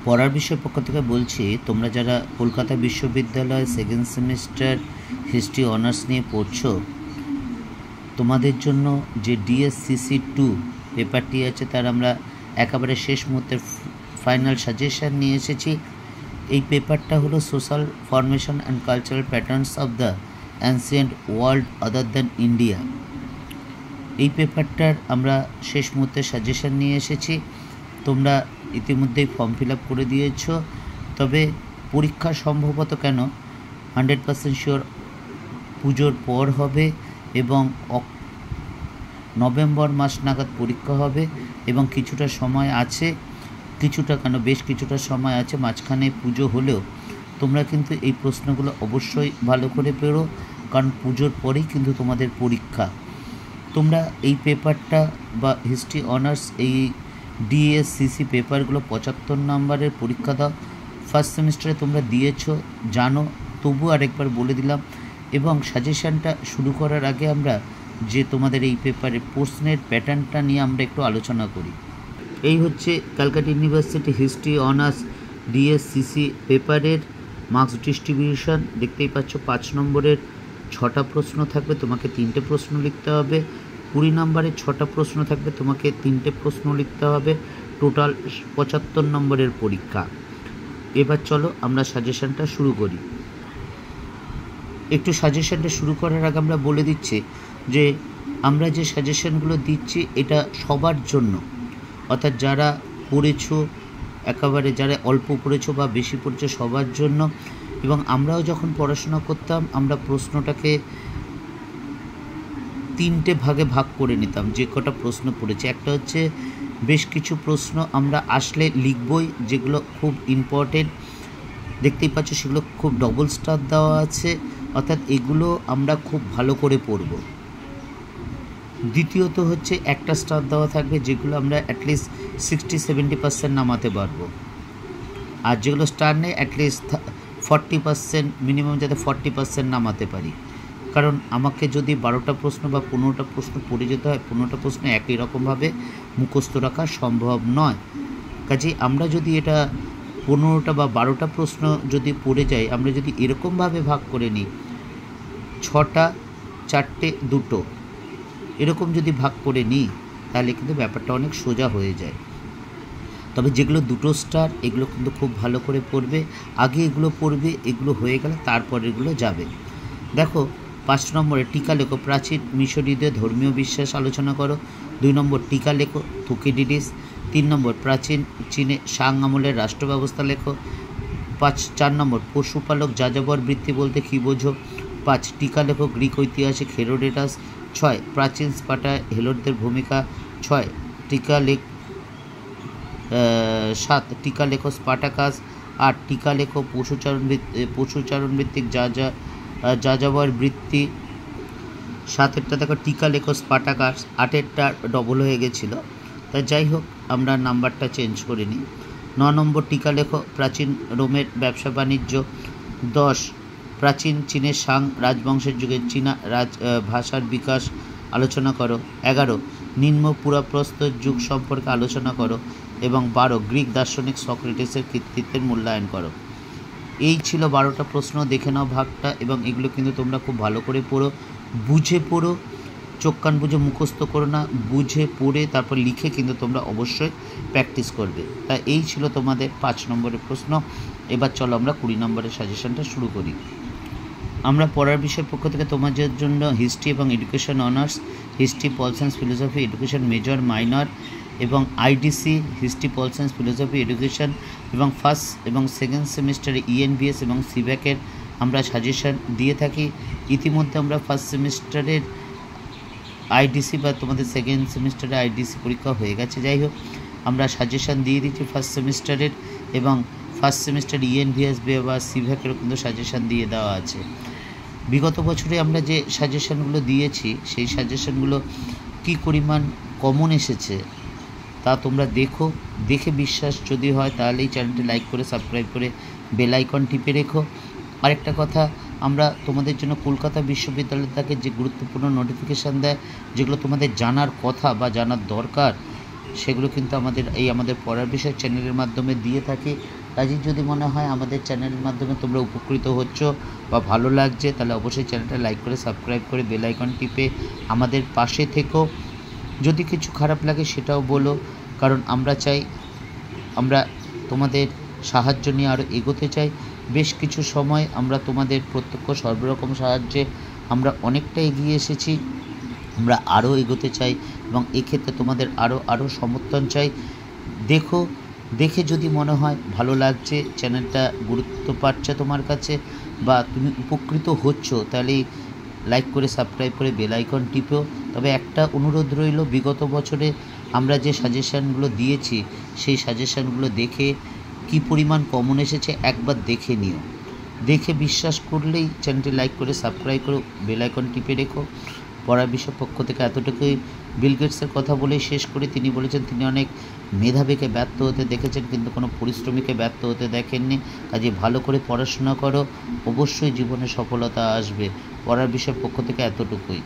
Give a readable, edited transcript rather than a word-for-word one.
পড়ার বিষয় পক্ষ থেকে বলছি, তোমরা যারা কলকাতা বিশ্ববিদ্যালয় সেকেন্ড সেমিস্টার হিস্ট্রি অনার্স নিয়ে পড়ছো, তোমাদের জন্য যে DSCC2 পেপারটি আছে তার আমরা একেবারে শেষ মুহূর্তের ফাইনাল সাজেশান নিয়ে এসেছি। এই পেপারটা হলো social formation and cultural patterns of the ancient world other than India. এই পেপারটার আমরা শেষ মুহূর্তে সাজেশান নিয়ে এসেছি। তোমরা ইতিমধ্যেই ফর্ম ফিল আপ করে দিয়েছ, তবে পরীক্ষা সম্ভবত 100% শিওর পুজোর পর হবে এবং নভেম্বর মাস নাগাদ পরীক্ষা হবে এবং কিছুটা সময় আছে, বেশ কিছুটা সময় আছে মাঝখানে পুজো হলেও তোমরা কিন্তু এই প্রশ্নগুলো অবশ্যই ভালো করে পেরো, কারণ পুজোর পরেই কিন্তু তোমাদের পরীক্ষা। তোমরা এই পেপারটা বা হিস্ট্রি অনার্স এই DSCC পেপারগুলো 75 নম্বরের পরীক্ষা দাও। ফার্স্ট সেমিস্টারে তোমরা দিয়েছো, জানো, তবু আরেকবার বলে দিলাম। এবং সাজেশানটা শুরু করার আগে আমরা যে তোমাদের এই পেপারের প্রশ্নের প্যাটার্নটা নিয়ে আমরা একটু আলোচনা করি। এই হচ্ছে Calcutta university history honours DSCC পেপারের মার্কস ডিস্ট্রিবিউশন। দেখতেই পাচ্ছ 5 নম্বরের 6টা প্রশ্ন থাকবে, তোমাকে 3টে প্রশ্ন লিখতে হবে। 20 নম্বরের 6টা প্রশ্ন থাকবে, তোমাকে 3টে প্রশ্ন লিখতে হবে। টোটাল 75 নম্বরের পরীক্ষা। এবার চলো আমরা সাজেশানটা শুরু করি। একটু সাজেশানটা শুরু করার আগে আমরা বলে দিচ্ছি যে আমরা যে সাজেশানগুলো দিচ্ছি এটা সবার জন্য, অর্থাৎ যারা পড়েছো, একেবারে যারা অল্প পড়েছো বা বেশি পড়েছো সবার জন্য। এবং আমরাও যখন পড়াশোনা করতাম আমরা প্রশ্নটাকে 3টে ভাগে ভাগ করে নিতাম। যে কটা প্রশ্ন পড়েছে, একটা হচ্ছে বেশ কিছু প্রশ্ন আমরা আসলে লিখবই, যেগুলো খুব ইম্পর্টেন্ট, দেখতেই পাচ্ছ সেগুলো খুব ডবল স্টার দেওয়া আছে, অর্থাৎ এগুলো আমরা খুব ভালো করে পড়ব। দ্বিতীয়ত হচ্ছে একটা স্টার দেওয়া থাকবে, যেগুলো আমরা অ্যাটলিস্ট 60-70% নামাতে পারবো। আর যেগুলো স্টার নেই অ্যাটলিস্ট 40%, মিনিমাম যাতে 40% নামাতে পারি। কারণ আমাকে যদি 12টা প্রশ্ন বা 15টা প্রশ্ন পড়ে যেতে হয়, 15টা প্রশ্ন একই রকমভাবে মুখস্থ রাখা সম্ভব নয়। কাজেই আমরা যদি এটা 15টা বা 12টা প্রশ্ন যদি পড়ে যাই, আমরা যদি এরকমভাবে ভাগ করে নিই 6টা 4টে 2টো এরকম যদি ভাগ করে নিই, তাহলে কিন্তু ব্যাপারটা অনেক সোজা হয়ে যায়। তবে যেগুলো 2টো স্টার এগুলো কিন্তু খুব ভালো করে পড়বে, আগে এগুলো পড়বে, এগুলো হয়ে গেলে তারপর এগুলো যাবে। দেখো 5 নম্বরে টিকা লেখো, প্রাচীন মিশরীয়দের ধর্মীয় বিশ্বাস আলোচনা করো। 2 নম্বর টিকা লেখো, থুকিডিডিস। 3 নম্বর প্রাচীন চীনে সাং আমলের রাষ্ট্র ব্যবস্থা লেখো। 4 নম্বর পশুপালক যাযাবর বৃত্তি বলতে কী বোঝো। 5 টিকা লেখো, গ্রিক ঐতিহাসিক হেরোডোটাস। 6 প্রাচীন স্পার্টায় হেলোদদের ভূমিকা। 6 টিকা লেখ 7 টিকা লেখো স্পার্টাকাস। 8 টিকা লেখো পশুচারণ ভিত্তিক যাযাবর বৃত্তি। 7এরটা দেখো টিকা লেখো স্পার্টাকাস, 8এরটা ডবল হয়ে গেছিলো, তা যাই হোক আমরা নাম্বারটা চেঞ্জ করে নিই। 9 নম্বর টিকা লেখো প্রাচীন রোমের ব্যবসা বাণিজ্য। 10 প্রাচীন চীনের সাং রাজবংশের যুগে চীনা ভাষার বিকাশ আলোচনা করো। 11 নিম্ন পুরাপ্রস্তর যুগ সম্পর্কে আলোচনা করো। এবং 12 গ্রিক দার্শনিক সক্রেটিসের কৃতিত্বের মূল্যায়ন করো। এই ছিল 12টা প্রশ্ন, দেখে নাও ভাগটা। এবং এগুলো কিন্তু তোমরা খুব ভালো করে পড়ো, বুঝে পড়ো, চোখ কান বুঝে মুখস্থ করো না, বুঝে পড়ে তারপর লিখে কিন্তু তোমরা অবশ্যই প্র্যাকটিস করবে। তা এই ছিল তোমাদের 5 নম্বরের প্রশ্ন। এবার চলো আমরা 20 নম্বরের সাজেশনটা শুরু করি। আমরা পড়ার বিষয়ের পক্ষ থেকে তোমাদের জন্য হিস্ট্রি এবং education honours, history pol science philosophy education major minor এবং IDC history pol science philosophy education এবং ফার্স্ট এবং সেকেন্ড সেমিস্টারে ENVS এবং সিব্যাকের আমরা সাজেশন দিয়ে থাকি। ইতিমধ্যে আমরা ফার্স্ট সেমিস্টারের IDC বা তোমাদের সেকেন্ড সেমিস্টারে IDC পরীক্ষা হয়ে গেছে, যাই হোক আমরা সাজেশন দিয়ে দিচ্ছি ফার্স্ট সেমিস্টারের, এবং ফার্স্ট সেমিস্টার ENVS বা সিব্যাকেরও কিন্তু সাজেশন দিয়ে দেওয়া আছে। বিগত বছরে আমরা যে সাজেশনগুলো দিয়েছি সেই সাজেশনগুলো কী পরিমাণ কমন এসেছে তা তোমরা দেখে বিশ্বাস যদি হয় তাহলে এই চ্যানেলটি লাইক করে সাবস্ক্রাইব করে বেল আইকন টিপে রেখো। আরেকটা কথা, আমরা তোমাদের জন্য কলকাতা বিশ্ববিদ্যালয় থেকে যে গুরুত্বপূর্ণ নোটিফিকেশান দেয়, যেগুলো তোমাদের জানার কথা বা জানার দরকার, সেগুলো কিন্তু আমাদের পড়ার বিষয় চ্যানেলের মাধ্যমে দিয়ে থাকি। কাজেই যদি মনে হয় আমাদের চ্যানেলের মাধ্যমে তোমরা উপকৃত হচ্ছ বা ভালো লাগছে, তাহলে অবশ্যই চ্যানেলটা লাইক করে সাবস্ক্রাইব করে বেল আইকন টিপে আমাদের পাশে থেকো। যদি কিছু খারাপ লাগে সেটাও বলো, কারণ আমরা তোমাদের সাহায্য নিয়ে আরও এগোতে চাই। বেশ কিছু সময় আমরা তোমাদের প্রত্যক্ষ সর্বরকম সাহায্যে আমরা অনেকটা এগিয়ে এসেছি, আমরা আরও এগোতে চাই এবং এক্ষেত্রে তোমাদের আরও সমর্থন চাই। দেখে যদি মনে হয় ভালো লাগছে, চ্যানেলটা গুরুত্ব পাচ্ছে তোমার কাছে বা তুমি উপকৃত হচ্ছ, তাহলে লাইক করে সাবস্ক্রাইব করে বেল আইকন টিপো। তবে একটা অনুরোধ রইল, বিগত বছরে আমরা যে সাজেশানগুলো দিয়েছি সেই সাজেশানগুলো দেখে কি পরিমাণ কমন এসেছে একবার দেখে নিও। দেখে বিশ্বাস করলেই চ্যানেলটি লাইক করে সাবস্ক্রাইব করে বেল আইকন টিপে রেখো। পড়ার বিষয় পক্ষ থেকে এতটুকুই। বিল গেটসের কথা বলেই শেষ করি। তিনি বলেছেন তিনি অনেক মেধাবীকে ব্যর্থ হতে দেখেছেন, কিন্তু কোনো পরিশ্রমীকে ব্যর্থ হতে দেখেননি। কাজে ভালো করে পড়াশোনা করো, অবশ্যই জীবনে সফলতা আসবে। পড়ার বিষয় পক্ষ থেকে এতটুকুই।